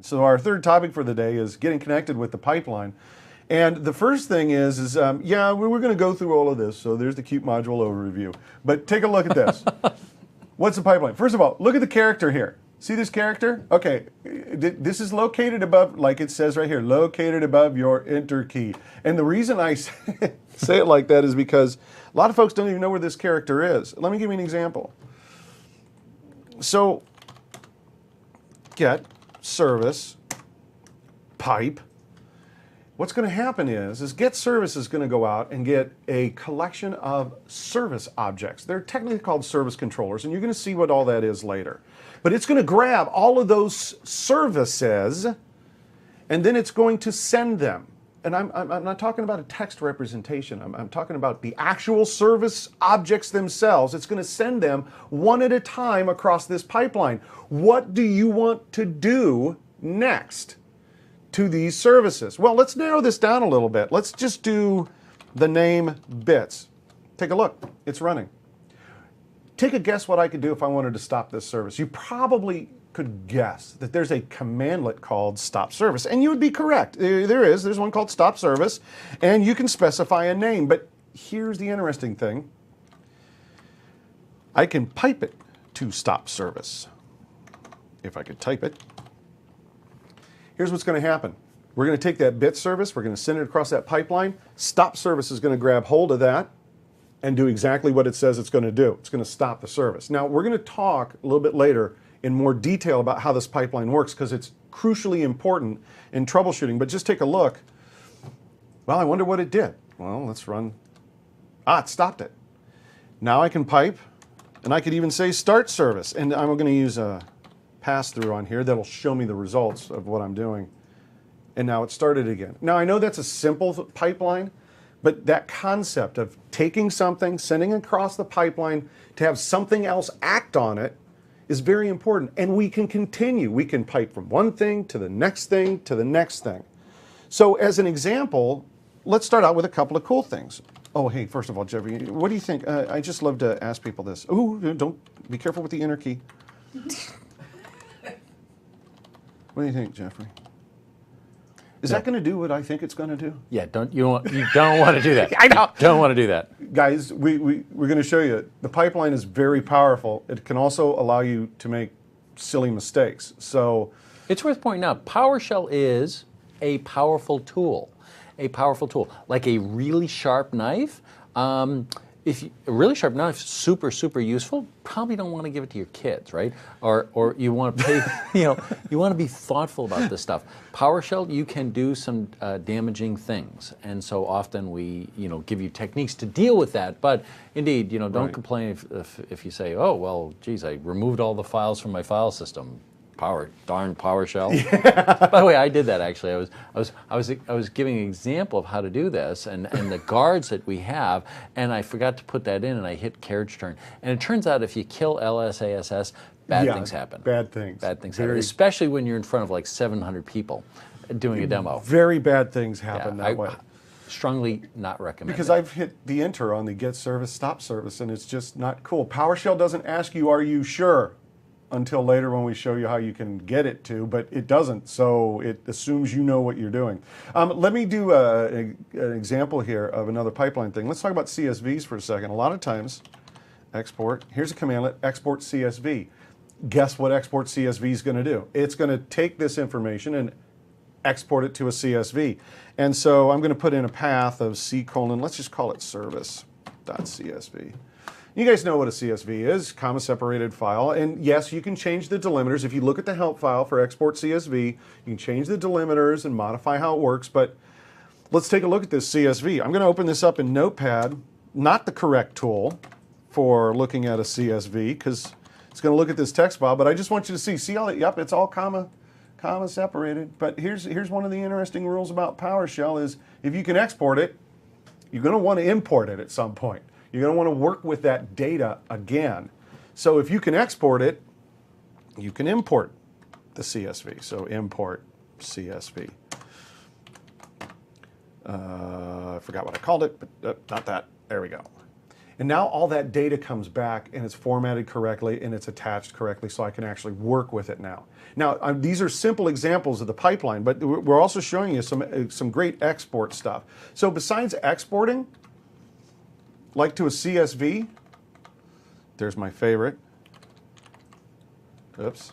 So our third topic for the day is getting connected with the pipeline. And the first thing is yeah, we're going to go through all of this. So there's the Qt module overview. But take a look at this. What's the pipeline? First of all, look at the character here. See this character? Okay, this is located above, like it says right here, located above your enter key. And the reason I say it like that is because a lot of folks don't even know where this character is. Let me give you an example. So, get service pipe. What's going to happen is get service is going to go out and get a collection of service objects. They're technically called service controllers, and you're going to see what all that is later. But it's going to grab all of those services, and then it's going to send them. And I'm not talking about a text representation. I'm talking about the actual service objects themselves. It's going to send them one at a time across this pipeline. What do you want to do next to these services? Well, let's narrow this down a little bit. Let's just do the name bits. Take a look. It's running. Take a guess what I could do if I wanted to stop this service. You probably could guess that there's a commandlet called stop service, and you would be correct. There's one called stop service, and you can specify a name. But here's the interesting thing. I can pipe it to stop service. If I could type it. Here's what's going to happen. We're going to take that bit service, we're going to send it across that pipeline. Stop service is going to grab hold of that and do exactly what it says it's going to do. It's going to stop the service. Now, we're going to talk a little bit later in more detail about how this pipeline works, because it's crucially important in troubleshooting. But just take a look. Well, I wonder what it did. Well, let's run. It stopped it. Now I can pipe, and I could even say start service. And I'm going to use a pass-through on here that'll show me the results of what I'm doing. And now it started again. Now, I know that's a simple pipeline, but that concept of taking something, sending it across the pipeline to have something else act on it is very important. And we can continue. We can pipe from one thing to the next thing to the next thing. So as an example, let's start out with a couple of cool things. Oh, hey, first of all, Jeffrey, what do you think? I just love to ask people this. Ooh, don't be careful with the enter key. What do you think, Jeffrey? Is that going to do what I think it's going to do? Yeah, you don't want to do that. I know. Don't want to do that. Guys, we're going to show you. The pipeline is very powerful. It can also allow you to make silly mistakes. So it's worth pointing out, PowerShell is a powerful tool. A powerful tool. Like a really sharp knife. A really sharp knife, super useful. Probably don't want to give it to your kids, right? Or you want to pay, you want to be thoughtful about this stuff. PowerShell, you can do some damaging things, and so often we, give you techniques to deal with that. But indeed, don't complain if you say, oh well, geez, I removed all the files from my file system. Darn PowerShell. Yeah. By the way, I did that actually. I was giving an example of how to do this and the guards that we have, and I forgot to put that in, and I hit carriage turn. And it turns out if you kill LSASS, bad things happen. Bad things. Bad things happen, especially when you're in front of like 700 people doing a demo. Very bad things happen that way. Strongly not recommended. Because I've hit the enter on the get service, stop service, and it's just not cool. PowerShell doesn't ask you, are you sure? Until later when we show you how you can get it to, but it doesn't, so it assumes you know what you're doing. Let me do an example here of another pipeline thing. Let's talk about CSVs for a second. A lot of times, export, here's a commandlet, export CSV. Guess what export CSV is going to do? It's going to take this information and export it to a CSV. And so I'm going to put in a path of C:, let's just call it service.csv. You guys know what a CSV is, comma separated file, and yes, you can change the delimiters. If you look at the help file for export CSV, you can change the delimiters and modify how it works, but let's take a look at this CSV. I'm going to open this up in Notepad, not the correct tool for looking at a CSV, because it's going to look at this text file, but I just want you to see how, yep, it's all comma separated. But here's one of the interesting rules about PowerShell is if you can export it, you're going to want to import it at some point. You're going to want to work with that data again. So if you can export it, you can import the CSV. So import CSV. I forgot what I called it, but not that. There we go. And now all that data comes back and it's formatted correctly and it's attached correctly so I can actually work with it now. Now, these are simple examples of the pipeline, but we're also showing you some great export stuff. So besides exporting, like to a CSV, there's my favorite. Oops.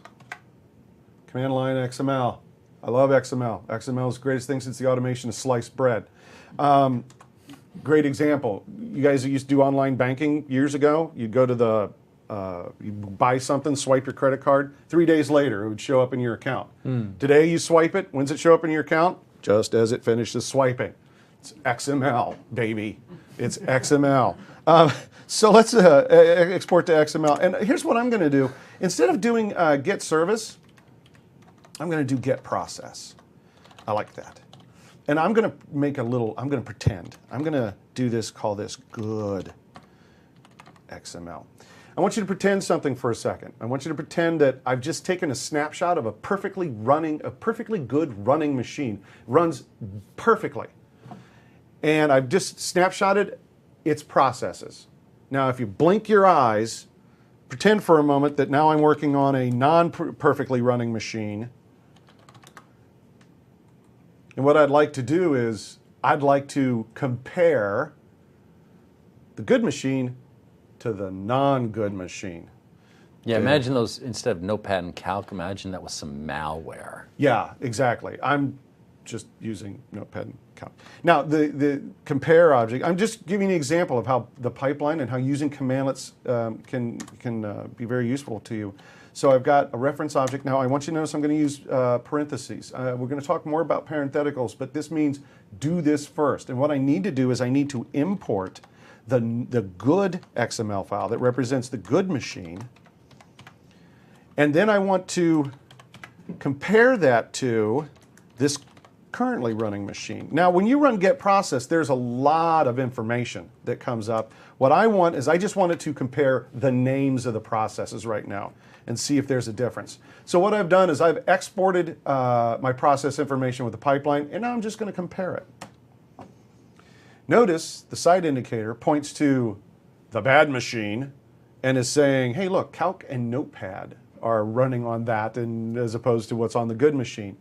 Command line XML. I love XML. XML is the greatest thing since the automation of sliced bread. Great example. You guys used to do online banking years ago. You'd go to the, you buy something, swipe your credit card. 3 days later, it would show up in your account. Today, you swipe it. When's it show up in your account? Just as it finishes swiping. It's XML, baby. It's XML. So let's export to XML. And here's what I'm going to do. Instead of doing get service, I'm going to do get process. I like that. And I'm going to make I'm going to pretend. I'm going to do this, call this good XML. I want you to pretend something for a second. I want you to pretend that I've just taken a snapshot of a perfectly good running machine. Runs perfectly. And I've just snapshotted its processes. Now, if you blink your eyes, pretend for a moment that now I'm working on a non-perfectly running machine. And what I'd like to do is I'd like to compare the good machine to the non-good machine. Yeah, imagine those, instead of Notepad and Calc, imagine that was some malware. Yeah, exactly. I'm just using Notepad and Calc. Now, the compare object, I'm just giving you an example of how the pipeline and how using commandlets can be very useful to you. So I've got a reference object. Now I want you to notice I'm going to use parentheses. We're going to talk more about parentheticals, but this means do this first. And what I need to do is I need to import the good XML file that represents the good machine. And then I want to compare that to this currently running machine. Now, when you run get process, there's a lot of information that comes up. What I want is I just wanted to compare the names of the processes right now and see if there's a difference. So what I've done is I've exported my process information with the pipeline, and now I'm just going to compare it. Notice the side indicator points to the bad machine and is saying, hey, look, Calc and Notepad are running on that, and as opposed to what's on the good machine.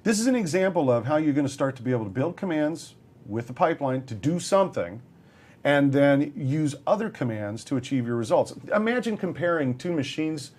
This is an example of how you're going to start to be able to build commands with the pipeline to do something and then use other commands to achieve your results. Imagine comparing two machines,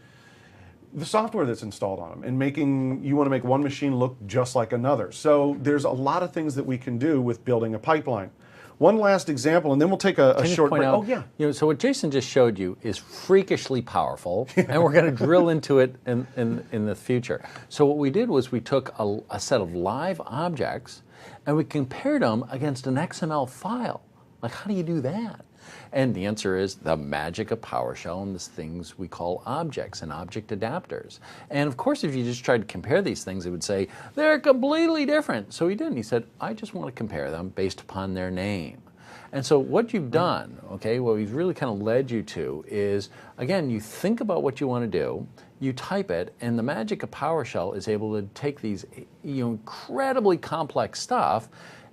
the software that's installed on them, and you want to make one machine look just like another. So there's a lot of things that we can do with building a pipeline. One last example, and then we'll take a short break. Out, oh, yeah. So what Jason just showed you is freakishly powerful, and we're going to drill into it in the future. So what we did was we took a set of live objects, and we compared them against an XML file. Like, how do you do that? And the answer is the magic of PowerShell and the things we call objects and object adapters. And of course, if you just tried to compare these things, it would say, they're completely different. So he didn't. He said, I just want to compare them based upon their name. And so what you've done, okay, what we've really kind of led you to is, again, you think about what you want to do, you type it, and the magic of PowerShell is able to take these incredibly complex stuff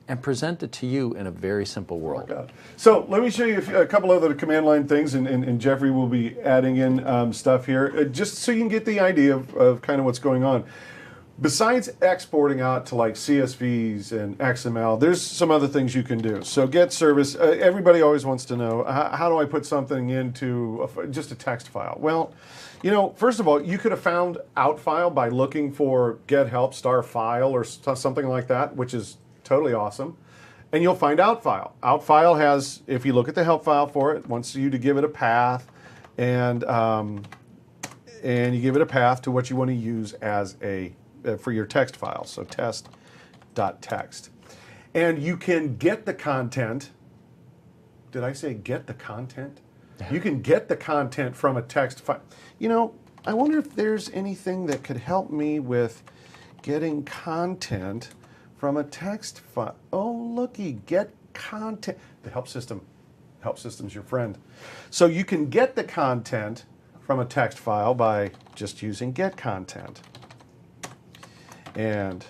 and present it to you in a very simple world. Oh, so let me show you a couple other command line things, and Jeffrey will be adding in stuff here, just so you can get the idea of kind of what's going on. Besides exporting out to like CSVs and XML, there's some other things you can do. So get service, everybody always wants to know, how do I put something into just a text file? Well, first of all, you could have found out file by looking for get help star file or something like that, which is totally awesome. And you'll find out file. Out file has, if you look at the help file for it, wants you to give it a path, and you give it a path to what you want to use as for your text file. So test.txt. And you can get the content. Did I say get the content? You can get the content from a text file. I wonder if there's anything that could help me with getting content from a text file. Oh, looky, get content. The help system's your friend. So you can get the content from a text file by just using get content. And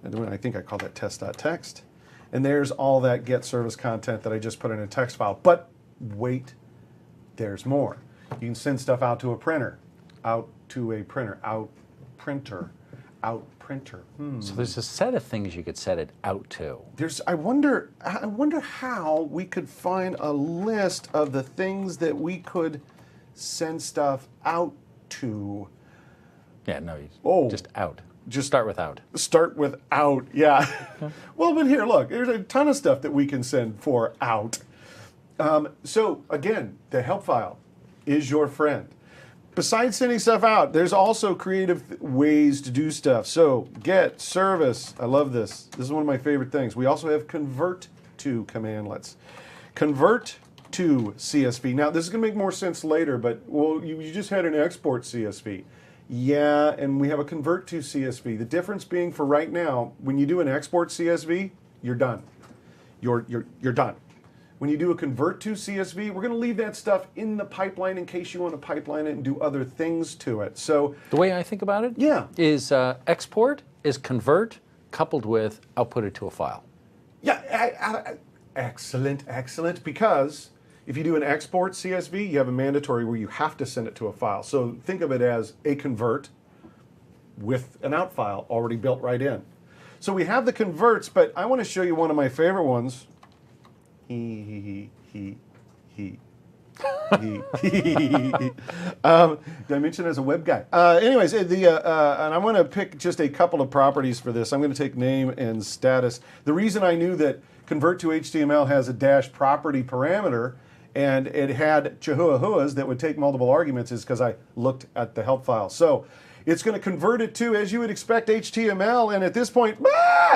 I think I called that test.txt. And there's all that get service content that I just put in a text file. But wait There's more. You can send stuff out to a printer, out printer. So there's a set of things you could set it out to. I wonder how we could find a list of the things that we could send stuff out to. Yeah, no, just out. Just start with out. Start with out, yeah. Well, but here, look, there's a ton of stuff that we can send for out. So again, the help file is your friend. Besides sending stuff out, there's also creative ways to do stuff. So get, service, I love this. This is one of my favorite things. We also have convert to commandlets. Convert to CSV. Now, this is going to make more sense later, but well, you just had an export CSV. Yeah, and we have a convert to CSV. The difference being for right now, when you do an export CSV, you're done. You're done. When you do a convert to CSV, we're going to leave that stuff in the pipeline in case you want to pipeline it and do other things to it. So the way I think about it is export is convert coupled with output it to a file. Yeah, excellent. Because if you do an export CSV, you have a mandatory where you have to send it to a file. So think of it as a convert with an out file already built right in. So we have the converts, but I want to show you one of my favorite ones. Did I mention as a web guy? Anyways, and I'm going to pick just a couple of properties for this. I'm going to take name and status. The reason I knew that convert to HTML has a dash property parameter and it had chihuahuas that would take multiple arguments is because I looked at the help file. So it's going to convert it to, as you would expect, HTML, and at this point,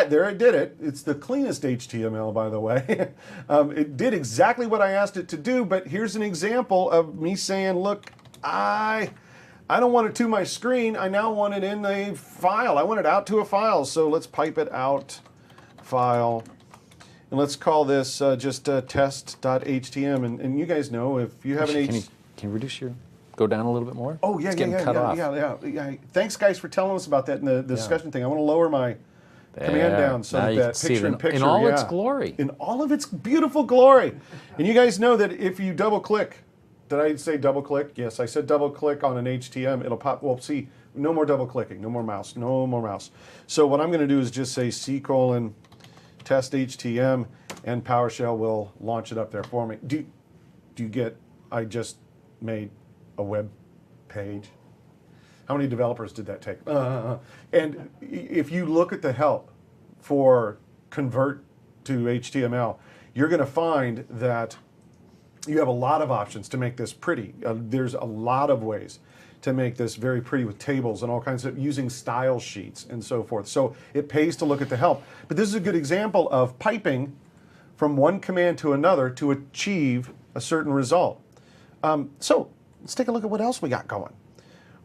there I did it. It's the cleanest HTML, by the way. It did exactly what I asked it to do, but here's an example of me saying, look, I don't want it to my screen. I now want it in a file. I want it out to a file, so let's pipe it out, file, and let's call this just test.htm, and you guys know if you have an Can you reduce your... Go down a little bit more? Oh, yeah. Thanks, guys, for telling us about that in the discussion thing. I want to lower my command down so that picture-in-picture. In all its glory. In all of its beautiful glory. And you guys know that if you double-click, did I say double-click? Yes, I said double-click on an HTML. It'll pop. Well, see, no more double-clicking. No more mouse. So what I'm going to do is just say C:"test HTML, and PowerShell will launch it up there for me. Do you get, I just made a web page? How many developers did that take? And if you look at the help for convert to HTML, you're going to find that you have a lot of options to make this pretty. There's a lot of ways to make this very pretty with tables and all kinds of using style sheets and so forth. So it pays to look at the help. But this is a good example of piping from one command to another to achieve a certain result. So let's take a look at what else we got going.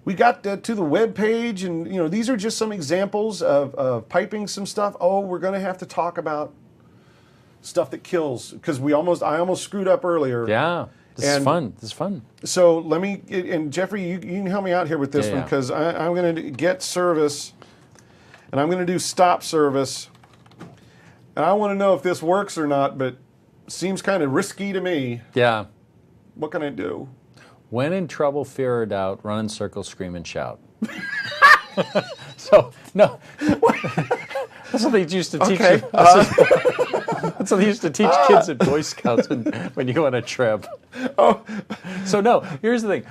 We got to the web page, and these are just some examples of piping some stuff. Oh, we're going to have to talk about stuff that kills because I almost screwed up earlier. Yeah, this is fun. So let me, and Jeffrey, you can help me out here with this one because I'm going to get service, and I'm going to do stop service, and I want to know if this works or not, but it seems kind of risky to me. Yeah. What can I do? When in trouble, fear or doubt, run in circles, scream and shout. So, no. That's what they used to teach. Okay. That's what they used to teach kids at Boy Scouts when you go on a trip. Oh. So, no, here's the thing.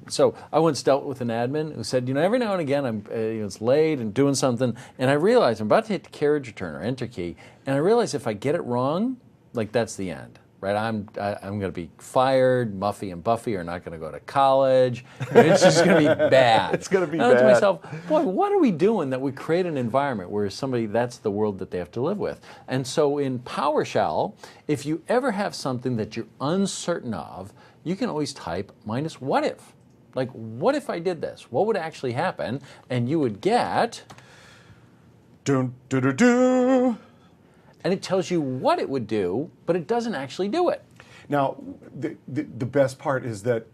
So I once dealt with an admin who said, every now and again it's late and doing something, and I realize I'm about to hit the carriage return or enter key, and I realize if I get it wrong, that's the end. Right, I'm going to be fired. Muffy and Buffy are not going to go to college. It's just going to be bad. It's going to be bad. I thought to myself, boy, what are we doing that we create an environment where that's the world that they have to live with? And so in PowerShell, if you ever have something that you're uncertain of, you can always type -what if. Like, what if I did this? What would actually happen? And you would get... Dun-dun-dun-dun. And it tells you what it would do, but it doesn't actually do it. Now, the best part is that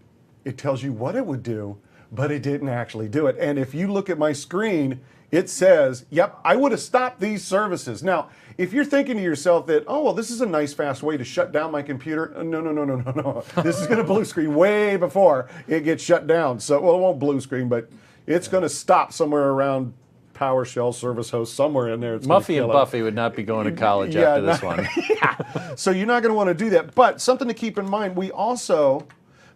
it tells you what it would do, but it didn't actually do it. And if you look at my screen, it says, yep, I would have stopped these services. Now, if you're thinking to yourself that, oh, well, this is a nice, fast way to shut down my computer. No, no, no, no, no, no. This is going to blue screen way before it gets shut down. So, well, it won't blue screen, but it's going to stop somewhere around PowerShell service host, somewhere in there. It's Muffy and Buffy would not be going to college after this one. Yeah. So you're not going to want to do that. But something to keep in mind, we also,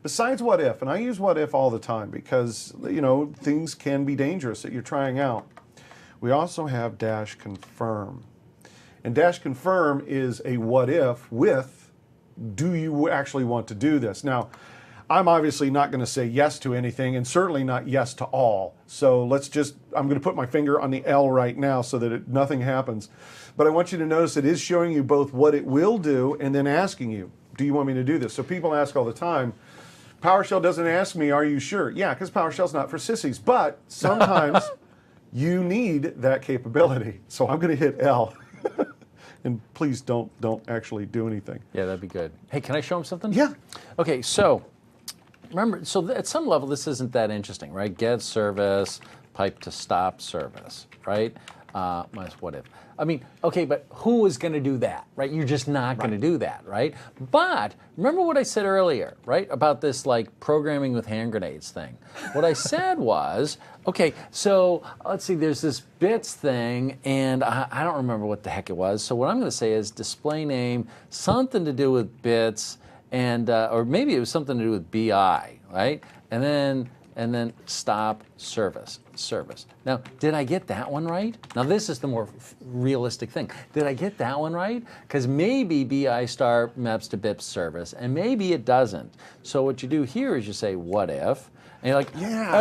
besides what if, and I use what if all the time because, you know, things can be dangerous that you're trying out. We also have dash confirm. And dash confirm is a what if with, do you actually want to do this? Now, I'm obviously not going to say yes to anything and certainly not yes to all. So let's just, I'm going to put my finger on the L right now so that nothing happens. But I want you to notice it is showing you both what it will do and then asking you, do you want me to do this? So people ask all the time, PowerShell doesn't ask me, are you sure? Yeah, because PowerShell's not for sissies. But sometimes you need that capability. So I'm going to hit L. And please don't actually do anything. Yeah, that'd be good. Hey, can I show them something? Yeah. Okay, so remember, so at some level, this isn't that interesting, right? Get service, pipe to stop service, right? Minus what if. I mean, okay, but who is going to do that, right? You're just not going to do that, right? But remember what I said earlier, right, about this like programming with hand grenades thing. What I said was, okay, so let's see, there's this bits thing, and I don't remember what the heck it was. So what I'm going to say is display name, something to do with bits, and or maybe it was something to do with BI, right? And then stop service. Now, did I get that one right? Now, this is the more realistic thing. Did I get that one right? Because maybe BI star maps to BIP service, and maybe it doesn't. So what you do here is you say, what if? And you're like, yeah.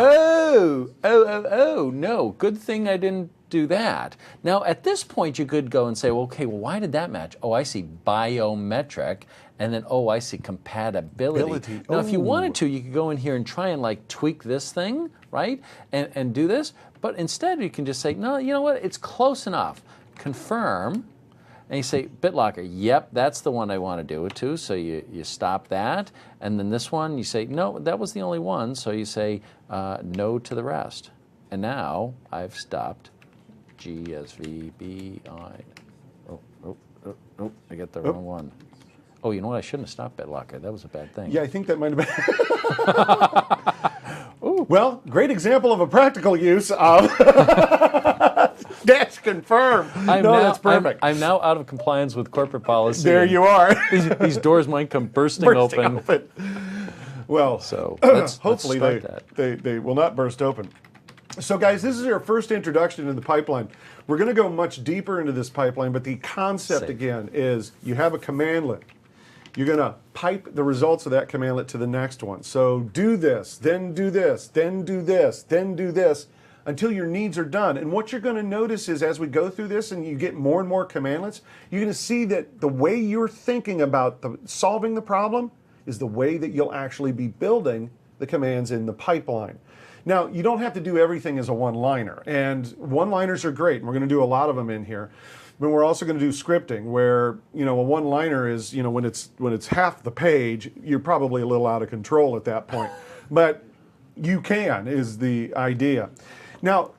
Oh, no, good thing I didn't do that. Now, at this point, you could go and say, well, okay, well, why did that match? Oh, I see biometric. And then, oh, I see compatibility. Now, if you wanted to, you could go in here and try and like tweak this thing, right? And do this. But instead, you can just say, no, you know what? It's close enough. Confirm. And you say, BitLocker, yep, that's the one I want to do it to. So you stop that. And then this one, you say, no, that was the only one. So you say, no to the rest. And now I've stopped GSVBI. Oh, I got the wrong one. Oh, you know what? I shouldn't have stopped BitLocker. That was a bad thing. Yeah, I think that might have been. Well, great example of a practical use of dash confirm. That's perfect. I'm now out of compliance with corporate policy. There you are. These doors might come bursting open. Well, so hopefully they will not burst open. So guys, this is our first introduction to the pipeline. We're going to go much deeper into this pipeline, but the concept again is you have a commandlet. You're going to pipe the results of that commandlet to the next one. So do this, then do this, then do this, then do this, until your needs are done. And what you're going to notice is as we go through this and you get more and more commandlets, you're going to see that the way you're thinking about solving the problem is the way that you'll actually be building the commands in the pipeline. Now, you don't have to do everything as a one-liner, and one-liners are great, and we're going to do a lot of them in here. But we're also going to do scripting, where a one-liner is when it's half the page, you're probably a little out of control at that point. But you can is the idea. Now,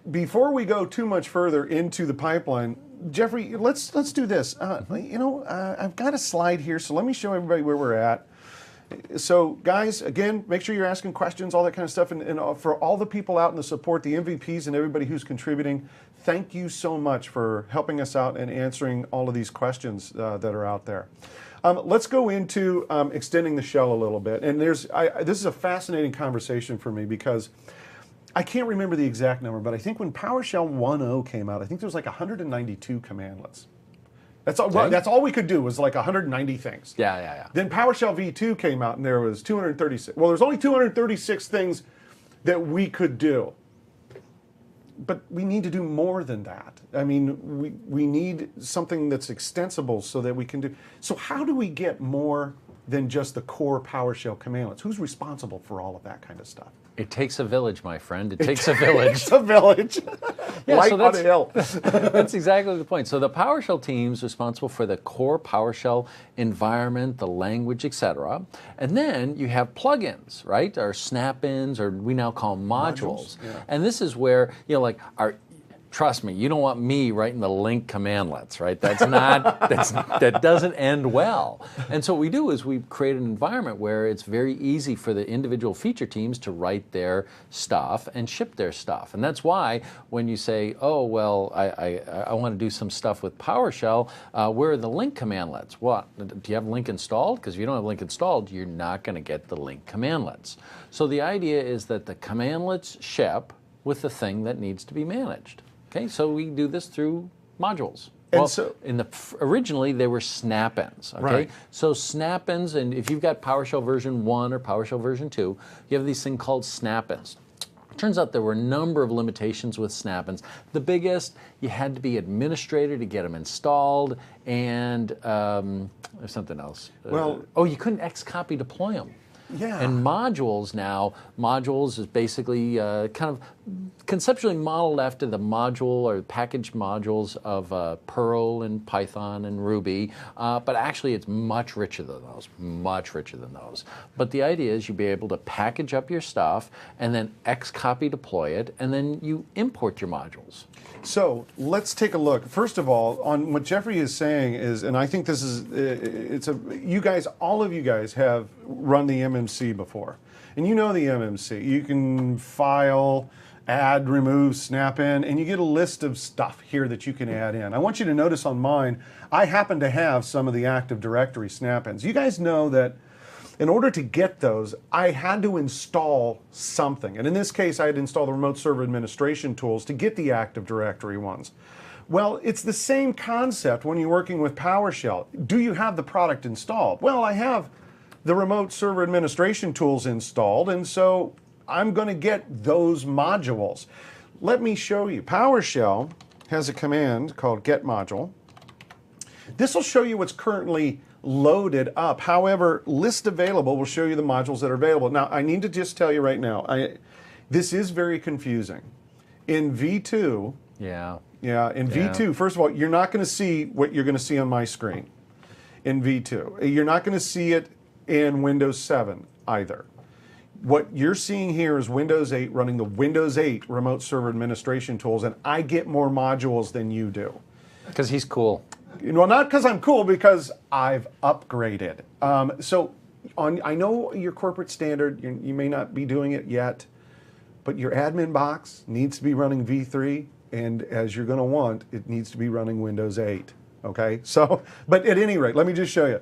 before we go too much further into the pipeline, Jeffrey, let's do this. I've got a slide here, so let me show everybody where we're at. So, guys, again, make sure you're asking questions, all that kind of stuff. And for all the people out in the support, the MVPs and everybody who's contributing, thank you so much for helping us out and answering all of these questions that are out there. Let's go into extending the shell a little bit. And this is a fascinating conversation for me because I can't remember the exact number, but I think when PowerShell 1.0 came out, I think there was like 192 commandlets. That's all we could do was like 190 things. Yeah. Then PowerShell v2 came out and there was 236. Well, there's only 236 things that we could do. But we need to do more than that. I mean, we need something that's extensible so that we can do. So how do we get more than just the core PowerShell commandlets? Who's responsible for all of that kind of stuff? It takes a village, my friend. It takes a village. It's a village. Yeah, Light so on a hill. that's exactly the point. So the PowerShell team's responsible for the core PowerShell environment, the language, etc. And then you have plugins, right? Or snap-ins, or we now call them modules. Yeah. And this is where, like our trust me, you don't want me writing the link commandlets, right? That doesn't end well. And so what we do is we create an environment where it's very easy for the individual feature teams to write their stuff and ship their stuff. And that's why when you say, oh, well, I want to do some stuff with PowerShell, where are the link commandlets? What? Do you have link installed? Because if you don't have link installed, you're not going to get the link commandlets. So the idea is that the commandlets ship with the thing that needs to be managed. Okay, so we do this through modules. And Well, so- originally they were snap-ins. Okay, Right. so snap-ins, and if you've got PowerShell version 1 or PowerShell version 2, you have these thing called snap-ins. Turns out there were a number of limitations with snap-ins. The biggest, you had to be administrator to get them installed, and there's something else. Well- You couldn't X-copy deploy them. Yeah. And modules is basically kind of conceptually modeled after the module or packaged modules of Perl and Python and Ruby, but actually it's much richer than those, But the idea is you'd be able to package up your stuff and then X-copy deploy it, and then you import your modules. So let's take a look. First of all, on what Jeffrey is saying is, and I think this is, all of you guys have run the MMC before. And you know the MMC. You can file, add, remove, snap in, and you get a list of stuff here that you can add in. I want you to notice on mine, I happen to have some of the Active Directory snap-ins. You guys know that in order to get those, I had to install something. And in this case, I had to install the remote server administration tools to get the Active Directory ones. Well, it's the same concept when you're working with PowerShell. Do you have the product installed? Well, I have the remote server administration tools installed, and so I'm going to get those modules. Let me show you. PowerShell has a command called get module. This will show you what's currently loaded up. However, list available will show you the modules that are available. Now, I need to just tell you right now, this is very confusing. In V2, in V2, first of all, you're not going to see what you're going to see on my screen in V2. You're not going to see it in Windows 7 either. What you're seeing here is Windows 8 running the Windows 8 remote server administration tools, and I get more modules than you do. Because he's cool. Well, not because I'm cool, because I've upgraded. I know your corporate standard, you may not be doing it yet, but your admin box needs to be running V3, and as you're going to want, it needs to be running Windows 8. Okay? So, but at any rate, let me just show you.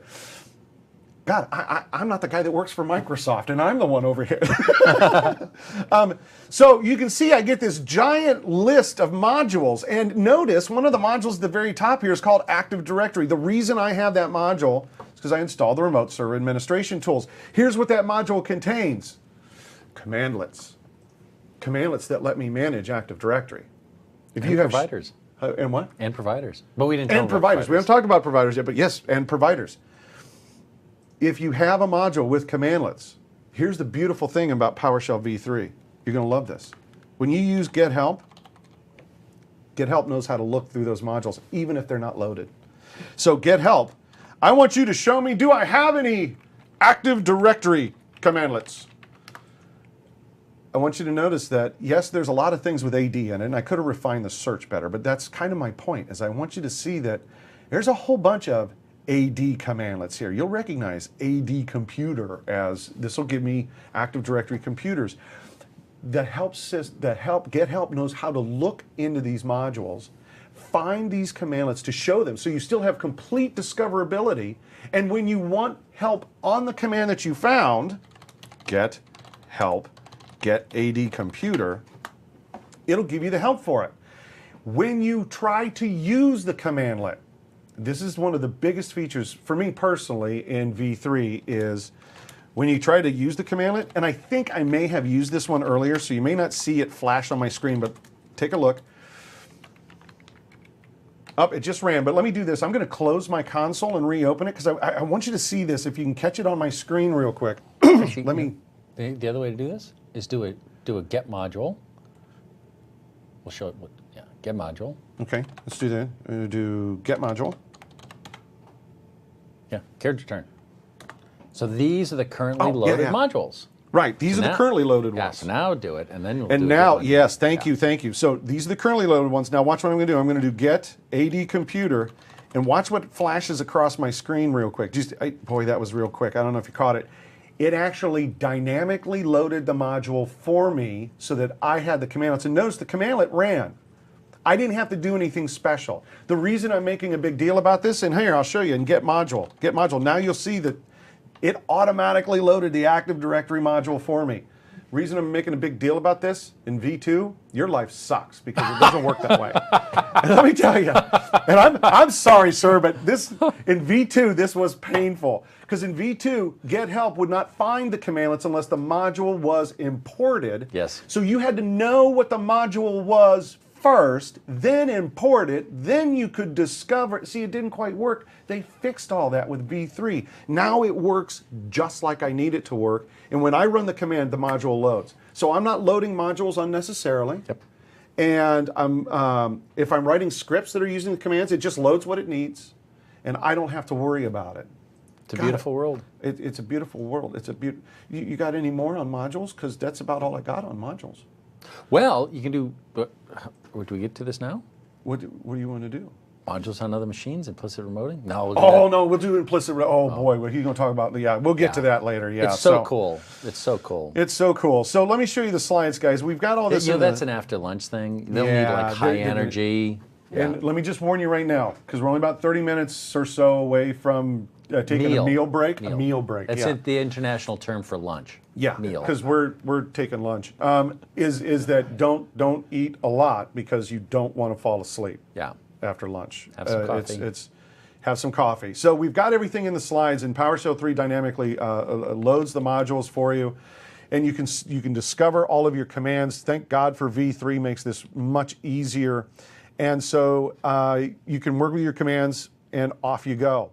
God, I'm not the guy that works for Microsoft, and I'm the one over here. So you can see I get this giant list of modules, and notice one of the modules at the very top here is called Active Directory. The reason I have that module is because I installed the remote server administration tools. Here's what that module contains. Commandlets. Commandlets that let me manage Active Directory. If you have providers. And what? And providers. But we didn't talk And about providers. We haven't talked about providers yet, but yes, and providers. If you have a module with commandlets, here's the beautiful thing about PowerShell v3. You're going to love this. When you use get help knows how to look through those modules, even if they're not loaded. So get help. I want you to show me, do I have any Active Directory commandlets? I want you to notice that, yes, there's a lot of things with AD in it, and I could have refined the search better, but that's kind of my point, is I want you to see that there's a whole bunch of AD commandlets here. You'll recognize AD computer as, this will give me Active Directory computers. Get help knows how to look into these modules, find these commandlets to show them, so you still have complete discoverability, and when you want help on the command that you found, get help, get AD computer, it'll give you the help for it. When you try to use the commandlet, this is one of the biggest features for me personally in V3 is when you try to use the commandlet, and I think I may have used this one earlier, so you may not see it flash on my screen, but take a look. It just ran, but let me do this. I'm going to close my console and reopen it because I want you to see this. If you can catch it on my screen real quick. Let me. The other way to do this? is do a get module. We'll show it. Yeah, get module. Okay, let's do that. We're going to do get module. Yeah, carriage return. So these are the currently loaded modules. Right, these are the currently loaded Yeah, ones. so now do it, and then we'll And do now, it. yes, thank you. So these are the currently loaded ones. Now watch what I'm going to do. I'm going to do get AD computer, and watch what flashes across my screen real quick. Boy, that was real quick. I don't know if you caught it. It actually dynamically loaded the module for me so that I had the commandlets. And notice the commandlet ran. I didn't have to do anything special. The reason I'm making a big deal about this, and here, I'll show you in get module. Get module. Now you'll see that it automatically loaded the Active Directory module for me. Reason I'm making a big deal about this, in V2, your life sucks because it doesn't work that way. And let me tell you, and I'm sorry, sir, but this in V2, this was painful. Because in V2, get help would not find the commandlets unless the module was imported. Yes. So you had to know what the module was first, then import it, then you could discover it. See, it didn't quite work. They fixed all that with V3. Now it works just like I need it to work. And when I run the command, the module loads. So I'm not loading modules unnecessarily. Yep. And if I'm writing scripts that are using the commands, it just loads what it needs. And I don't have to worry about it. It's a beautiful world. It's a beautiful world. You got any more on modules? Because that's about all I got on modules. Well, you can do. Do we get to this now? What do you want to do? Modules on other machines, implicit remoting? No, we'll do Oh that. no, we'll do implicit. Oh boy, what are you going to talk about? Yeah, we'll get to that later. Yeah, It's so cool. It's so cool. It's so cool. So let me show you the slides, guys. We've got all this. That's an after lunch thing. They'll need like high energy. And let me just warn you right now, because we're only about 30 minutes or so away from taking a meal break. A meal break. That's the international term for lunch. Yeah, meal. because we're taking lunch. Is that don't eat a lot because you don't want to fall asleep. Yeah. After lunch. Have some coffee. Have some coffee. So we've got everything in the slides, and PowerShell 3 dynamically loads the modules for you, and you can discover all of your commands. Thank God for V3 makes this much easier, and so you can work with your commands, and off you go.